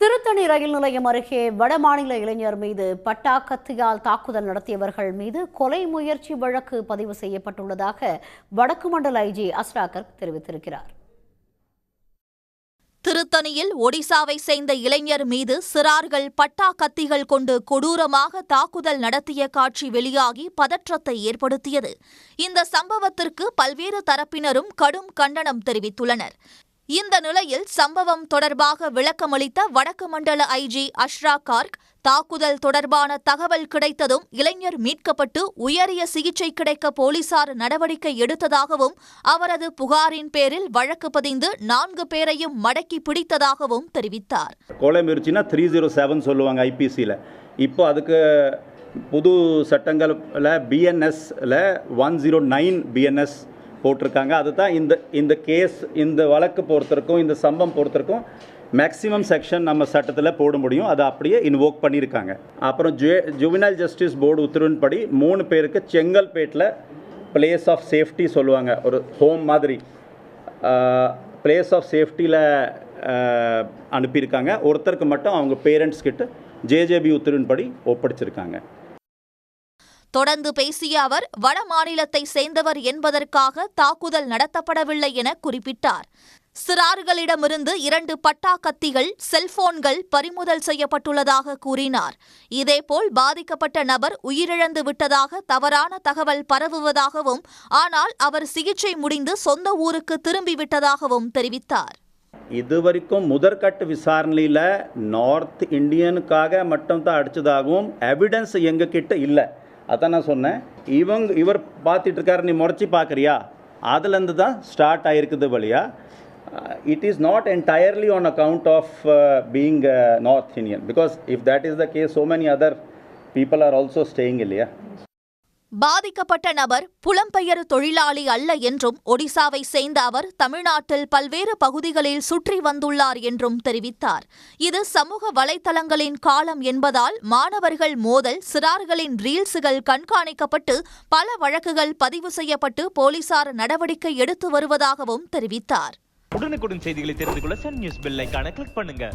திருத்தணி ரயில் நிலையம் அருகே வடமாநில இளைஞர் மீது பட்டாக்கத்தியால் தாக்குதல் நடத்தியவர்கள் மீது கொலை முயற்சி வழக்கு பதிவு செய்யப்பட்டுள்ளதாக வடக்கு மண்டல ஐஜி அஸ்ராகர் தெரிவித்திருக்கிறார். திருத்தணியில் ஒடிசாவை சேர்ந்த இளைஞர் மீது சிறார்கள் பட்டா கத்திகள் கொண்டு கொடூரமாக தாக்குதல் நடத்திய காட்சி வெளியாகி பதற்றத்தை ஏற்படுத்தியது. இந்த சம்பவத்திற்கு பல்வேறு தரப்பினரும் கடும் கண்டனம் தெரிவித்துள்ளனர். இந்த நிலையில் சம்பவம் தொடர்பாக விளக்கமளித்த வடக்கு மண்டல ஐஜி அஸ்ராகர், தாக்குதல் தொடர்பான தகவல் கிடைத்ததும் இளைஞர் மீட்கப்பட்டு உயரிய சிகிச்சை கிடைக்க போலீசார் நடவடிக்கை எடுத்ததாகவும் அவரது புகாரின் பேரில் வழக்கு பதிந்து 4 பேரையும் மடக்கி பிடித்ததாகவும் தெரிவித்தார். கொலை முயற்சினா 307 சொல்லுவாங்க ஐபிசியில். இப்போ அதுக்கு புது சட்டங்களில் பிஎன்எஸ்ல 109 பிஎன்எஸ் போட்டிருக்காங்க. அதுதான் இந்த கேஸ், இந்த வழக்கு பொறுத்திருக்கும், இந்த சம்பவம் பொறுத்திருக்கும் மேக்ஸிமம் செக்ஷன் நம்ம சட்டத்தில் போட முடியும். அதை அப்படியே இன்வோக் பண்ணியிருக்காங்க. அப்புறம் ஜுவனைல் ஜஸ்டிஸ் போர்டு உத்தரவின்படி 3 பேருக்கு செங்கல்பேட்டில் பிளேஸ் ஆஃப் சேஃப்டி சொல்லுவாங்க, ஒரு ஹோம் மாதிரி பிளேஸ் ஆஃப் சேஃப்டியில் அனுப்பியிருக்காங்க. ஒருத்தருக்கு மட்டும் அவங்க பேரண்ட்ஸ் கிட்ட ஜேஜேபி உத்தரவின்படி ஒப்படைச்சிருக்காங்க. தொடர்ந்து பேசிய அவர், வட மாநிலத்தை சேர்ந்தவர் என்பதற்காக தாக்குதல் நடத்தப்படவில்லை என குறிப்பிட்டார். சிறார்களிடமிருந்து 2 பட்டா கத்திகள், செல்போன்கள் பறிமுதல் செய்யப்பட்டுள்ளதாக கூறினார். இதேபோல் பாதிக்கப்பட்ட நபர் உயிரிழந்து விட்டதாக தவறான தகவல் பரவுவதாகவும், ஆனால் அவர் சிகிச்சை முடிந்து சொந்த ஊருக்கு திரும்பிவிட்டதாகவும் தெரிவித்தார். இதுவரைக்கும் முதற்கட்ட விசாரணையில் நார்த் இந்தியனுக்காக மட்டும்தான் அடித்ததாகவும் எவிடன்ஸ் எங்ககிட்ட இல்லை. அதான் நான் சொன்னேன், இவர் பார்த்துட்டு இருக்காரு, நீ முறைச்சி பார்க்குறியா, அதுலேருந்து தான் ஸ்டார்ட் ஆகிருக்குது வழியா. It is not entirely on account of being North Indian, because if that is the case so many other people are also staying இல்லையா. பாதிக்கப்பட்ட நபர் புலம்பெயர் தொழிலாளி அல்ல என்றும், ஒடிசாவை சேர்ந்த அவர் தமிழ்நாட்டில் பல்வேறு பகுதிகளில் சுற்றி வந்துள்ளார் என்றும் தெரிவித்தார். இது சமூக வலைதளங்களின் காலம் என்பதால் மாணவர்கள் மோதல், சிறார்களின் ரீல்ஸுகள் கண்காணிக்கப்பட்டு பல வழக்குகள் பதிவு செய்யப்பட்டு போலீசார் நடவடிக்கை எடுத்து வருவதாகவும் தெரிவித்தார். உடனுக்குடன் செய்திகளை தெரிந்து கொள்ள சன் நியூஸ் பெல் ஐகானை கிளிக் பண்ணுங்க.